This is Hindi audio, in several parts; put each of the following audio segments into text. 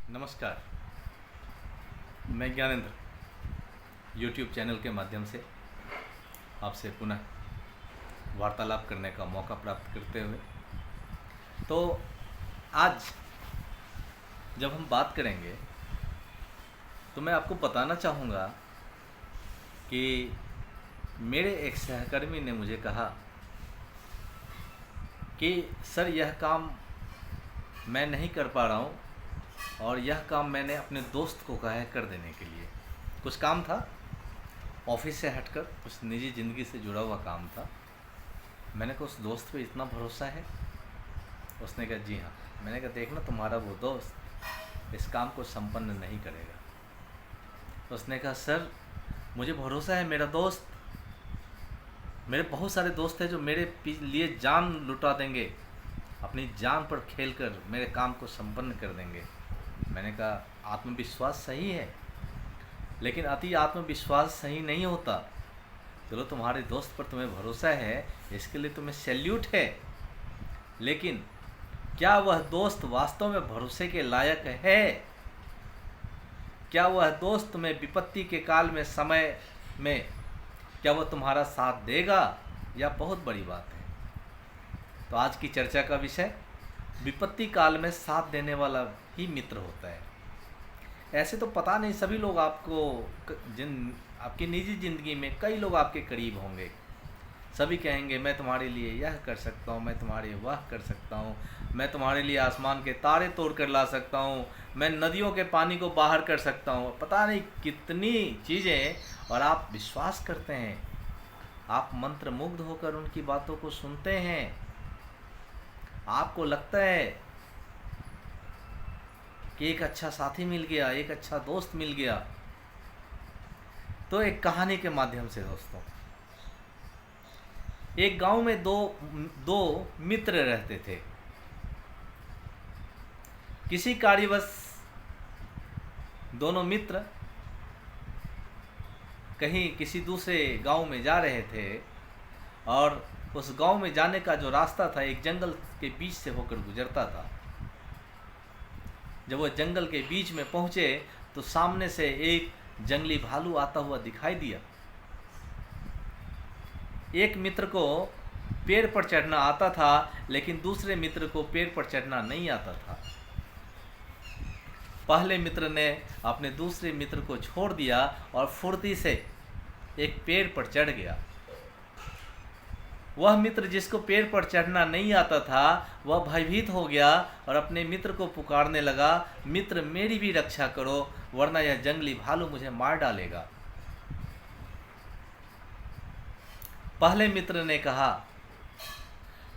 नमस्कार। मैं ज्ञानेंद्र यूट्यूब चैनल के माध्यम से आपसे पुनः वार्तालाप करने का मौका प्राप्त करते हुए तो आज जब हम बात करेंगे तो मैं आपको बताना चाहूँगा कि मेरे एक सहकर्मी ने मुझे कहा कि सर यह काम मैं नहीं कर पा रहा हूँ और यह काम मैंने अपने दोस्त को कहा है कर देने के लिए। कुछ काम था ऑफिस से हटकर, कुछ निजी ज़िंदगी से जुड़ा हुआ काम था। मैंने कहा उस दोस्त पे इतना भरोसा है? उसने कहा जी हाँ। मैंने कहा देखना तुम्हारा वो दोस्त इस काम को संपन्न नहीं करेगा। उसने कहा सर मुझे भरोसा है, मेरा दोस्त, मेरे बहुत सारे दोस्त हैं जो मेरे लिए जान लुटा देंगे, अपनी जान पर खेलकर मेरे काम को संपन्न कर देंगे। मैंने कहा आत्मविश्वास सही है, लेकिन अति आत्मविश्वास सही नहीं होता। चलो तुम्हारे दोस्त पर तुम्हें भरोसा है, इसके लिए तुम्हें सैल्यूट है, लेकिन क्या वह दोस्त वास्तव में भरोसे के लायक है? क्या वह दोस्त तुम्हें विपत्ति के काल में, समय में, क्या वह तुम्हारा साथ देगा? यह बहुत बड़ी बात है। तो आज की चर्चा का विषय विपत्ति काल में साथ देने वाला ही मित्र होता है। ऐसे तो पता नहीं, सभी लोग आपकी निजी ज़िंदगी में कई लोग आपके करीब होंगे। सभी कहेंगे मैं तुम्हारे लिए यह कर सकता हूँ, मैं तुम्हारे लिए वह कर सकता हूँ, मैं तुम्हारे लिए आसमान के तारे तोड़ कर ला सकता हूँ, मैं नदियों के पानी को बाहर कर सकता हूँ। पता नहीं कितनी चीज़ें, और आप विश्वास करते हैं, आप मंत्रमुग्ध होकर उनकी बातों को सुनते हैं। आपको लगता है कि एक अच्छा साथी मिल गया, एक अच्छा दोस्त मिल गया। तो एक कहानी के माध्यम से दोस्तों, एक गांव में दो मित्र रहते थे। किसी कार्यवश दोनों मित्र कहीं किसी दूसरे गांव में जा रहे थे, और उस गांव में जाने का जो रास्ता था एक जंगल के बीच से होकर गुजरता था। जब वो जंगल के बीच में पहुंचे तो सामने से एक जंगली भालू आता हुआ दिखाई दिया। एक मित्र को पेड़ पर चढ़ना आता था, लेकिन दूसरे मित्र को पेड़ पर चढ़ना नहीं आता था। पहले मित्र ने अपने दूसरे मित्र को छोड़ दिया और फुर्ती से एक पेड़ पर चढ़ गया। वह मित्र जिसको पेड़ पर चढ़ना नहीं आता था, वह भयभीत हो गया और अपने मित्र को पुकारने लगा, मित्र मेरी भी रक्षा करो, वरना यह जंगली भालू मुझे मार डालेगा। पहले मित्र ने कहा,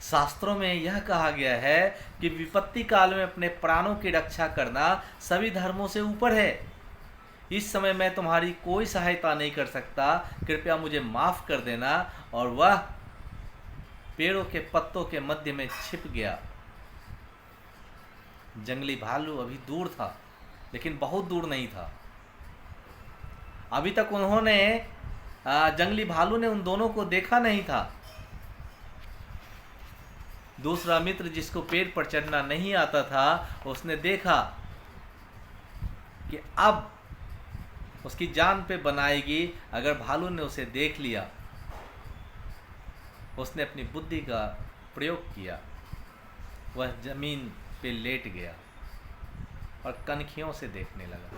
शास्त्रों में यह कहा गया है कि विपत्ति काल में अपने प्राणों की रक्षा करना सभी धर्मों से ऊपर है। इस समय मैं तुम्हारी कोई सहायता नहीं कर सकता, कृपया मुझे माफ कर देना। और वह पेड़ों के पत्तों के मध्य में छिप गया। जंगली भालू अभी दूर था, लेकिन बहुत दूर नहीं था। अभी तक जंगली भालू ने उन दोनों को देखा नहीं था। दूसरा मित्र जिसको पेड़ पर चढ़ना नहीं आता था, उसने देखा कि अब उसकी जान पे बनाएगी अगर भालू ने उसे देख लिया। उसने अपनी बुद्धि का प्रयोग किया। वह जमीन पे लेट गया और कनखियों से देखने लगा।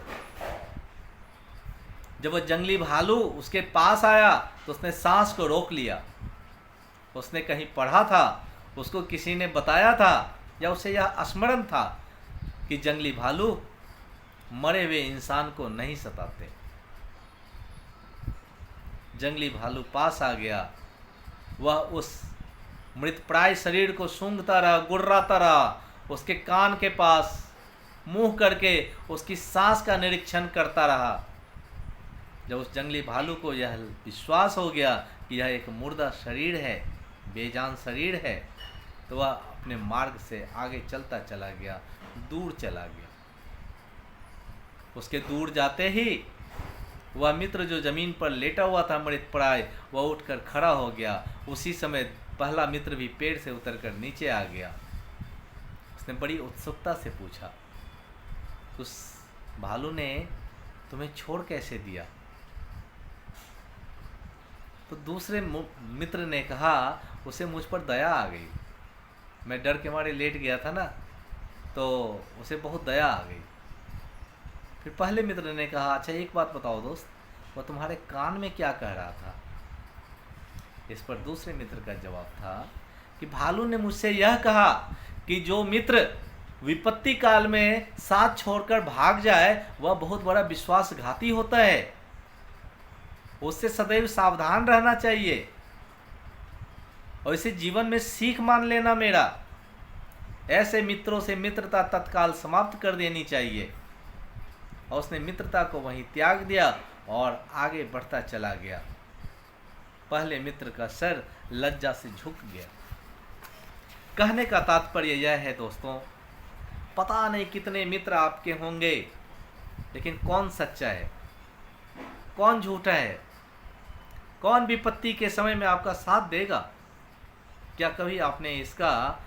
जब वह जंगली भालू उसके पास आया तो उसने सांस को रोक लिया। उसने कहीं पढ़ा था, उसको किसी ने बताया था, या उसे यह स्मरण था कि जंगली भालू मरे हुए इंसान को नहीं सताते। जंगली भालू पास आ गया। वह उस मृतप्राय शरीर को सूंघता रहा, गुर्राता रहा, उसके कान के पास मुंह करके उसकी सांस का निरीक्षण करता रहा। जब उस जंगली भालू को यह विश्वास हो गया कि यह एक मुर्दा शरीर है, बेजान शरीर है, तो वह अपने मार्ग से आगे चलता चला गया, दूर चला गया। उसके दूर जाते ही वह मित्र जो जमीन पर लेटा हुआ था मृतप्राय, वह उठकर खड़ा हो गया। उसी समय पहला मित्र भी पेड़ से उतरकर नीचे आ गया। उसने बड़ी उत्सुकता से पूछा, उस भालू ने तुम्हें छोड़ कैसे दिया? तो दूसरे मित्र ने कहा, उसे मुझ पर दया आ गई, मैं डर के मारे लेट गया था ना, तो उसे बहुत दया आ गई। फिर पहले मित्र ने कहा, अच्छा एक बात बताओ दोस्त, वो तुम्हारे कान में क्या कह रहा था? इस पर दूसरे मित्र का जवाब था कि भालू ने मुझसे यह कहा कि जो मित्र विपत्ति काल में साथ छोड़कर भाग जाए वह बहुत बड़ा विश्वासघाती होता है, उससे सदैव सावधान रहना चाहिए और इसे जीवन में सीख मान लेना मेरा। ऐसे मित्रों से मित्रता तत्काल समाप्त कर देनी चाहिए। और उसने मित्रता को वहीं त्याग दिया और आगे बढ़ता चला गया। पहले मित्र का सर लज्जा से झुक गया। कहने का तात्पर्य यह है दोस्तों, पता नहीं कितने मित्र आपके होंगे, लेकिन कौन सच्चा है, कौन झूठा है, कौन विपत्ति के समय में आपका साथ देगा? क्या कभी आपने इसका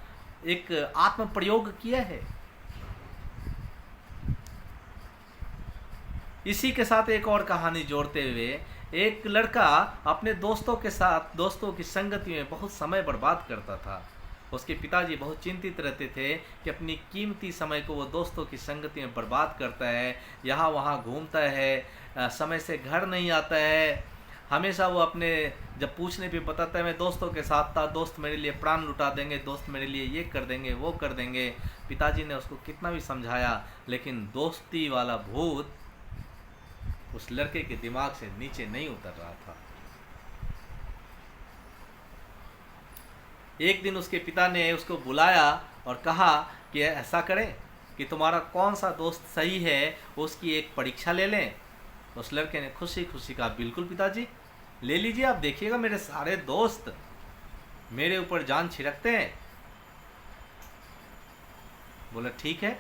एक आत्म प्रयोग किया है? इसी के साथ एक और कहानी जोड़ते हुए, एक लड़का अपने दोस्तों के साथ दोस्तों की संगति में बहुत समय बर्बाद करता था। उसके पिताजी बहुत चिंतित रहते थे कि अपनी कीमती समय को वो दोस्तों की संगति में बर्बाद करता है, यहाँ वहाँ घूमता है, समय से घर नहीं आता है। हमेशा वो अपने जब पूछने पे बताता है मैं दोस्तों के साथ था, दोस्त मेरे लिए प्राण लुटा देंगे, दोस्त मेरे लिए ये कर देंगे वो कर देंगे। पिताजी ने उसको कितना भी समझाया, लेकिन दोस्ती वाला भूत उस लड़के के दिमाग से नीचे नहीं उतर रहा था। एक दिन उसके पिता ने उसको बुलाया और कहा कि ऐसा करें कि तुम्हारा कौन सा दोस्त सही है उसकी एक परीक्षा ले लें। उस लड़के ने खुशी खुशी कहा, बिल्कुल पिताजी, ले लीजिए, आप देखिएगा मेरे सारे दोस्त मेरे ऊपर जान छिड़कते हैं। बोला ठीक है।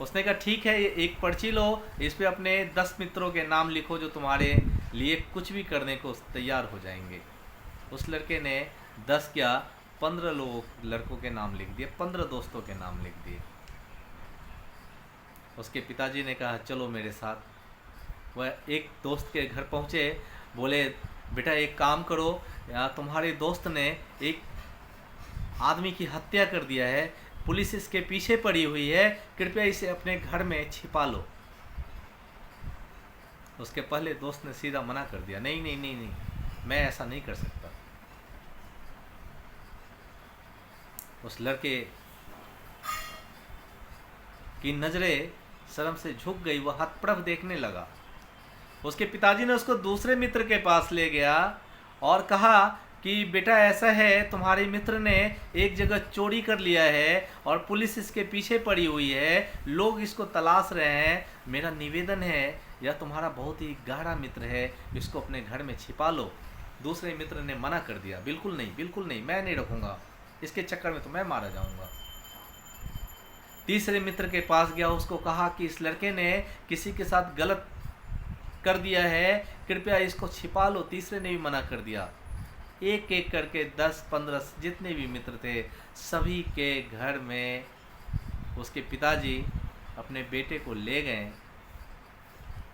उसने कहा ठीक है, एक पर्ची लो, इस पे अपने 10 मित्रों के नाम लिखो जो तुम्हारे लिए कुछ भी करने को तैयार हो जाएंगे। उस लड़के ने 10 क्या 15 लड़कों के नाम लिख दिए, 15 दोस्तों के नाम लिख दिए। उसके पिताजी ने कहा चलो मेरे साथ। वह एक दोस्त के घर पहुँचे, बोले बेटा एक काम करो, तुम्हारे दोस्त ने एक आदमी की हत्या कर दिया है, पुलिस इसके पीछे पड़ी हुई है, कृपया इसे अपने घर में छिपा लो। उसके पहले दोस्त ने सीधा मना कर दिया, नहीं नहीं नहीं नहीं, मैं ऐसा नहीं कर सकता। उस लड़के की नजरें शर्म से झुक गई, वह हतप्रभ देखने लगा। उसके पिताजी ने उसको दूसरे मित्र के पास ले गया और कहा कि बेटा ऐसा है, तुम्हारे मित्र ने एक जगह चोरी कर लिया है और पुलिस इसके पीछे पड़ी हुई है, लोग इसको तलाश रहे हैं। मेरा निवेदन है, यह तुम्हारा बहुत ही गहरा मित्र है, इसको अपने घर में छिपा लो। दूसरे मित्र ने मना कर दिया, बिल्कुल नहीं बिल्कुल नहीं, मैं नहीं रखूँगा, इसके चक्कर में तो मैं मारा जाऊँगा। तीसरे मित्र के पास गया, उसको कहा कि इस लड़के ने किसी के साथ गलत कर दिया है, कृपया इसको छिपा लो। तीसरे ने भी मना कर दिया। एक एक करके 10-15 जितने भी मित्र थे सभी के घर में उसके पिताजी अपने बेटे को ले गए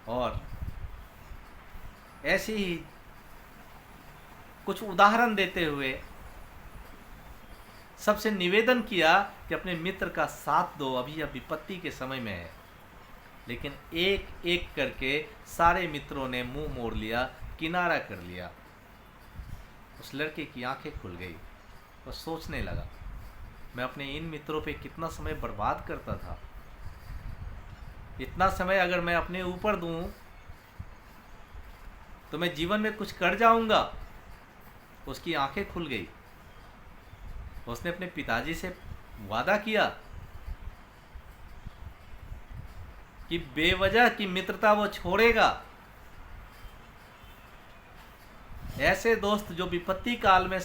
और ऐसे ही कुछ उदाहरण देते हुए सबसे निवेदन किया कि अपने मित्र का साथ दो, अभी यह विपत्ति के समय में है। लेकिन एक एक करके सारे मित्रों ने मुंह मोड़ लिया, किनारा कर लिया। उस लड़के की आंखें खुल गई, वह सोचने लगा, मैं अपने इन मित्रों पे कितना समय बर्बाद करता था, इतना समय अगर मैं अपने ऊपर दूं तो मैं जीवन में कुछ कर जाऊंगा। उसकी आंखें खुल गई। उसने अपने पिताजी से वादा किया कि बेवजह की मित्रता वो छोड़ेगा। ऐसे दोस्त जो विपत्ति काल में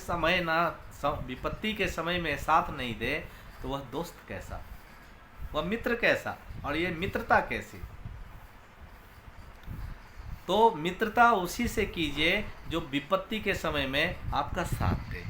विपत्ति के समय में साथ नहीं दे, तो वह दोस्त कैसा, वह मित्र कैसा, और ये मित्रता कैसी। तो मित्रता उसी से कीजिए जो विपत्ति के समय में आपका साथ दे।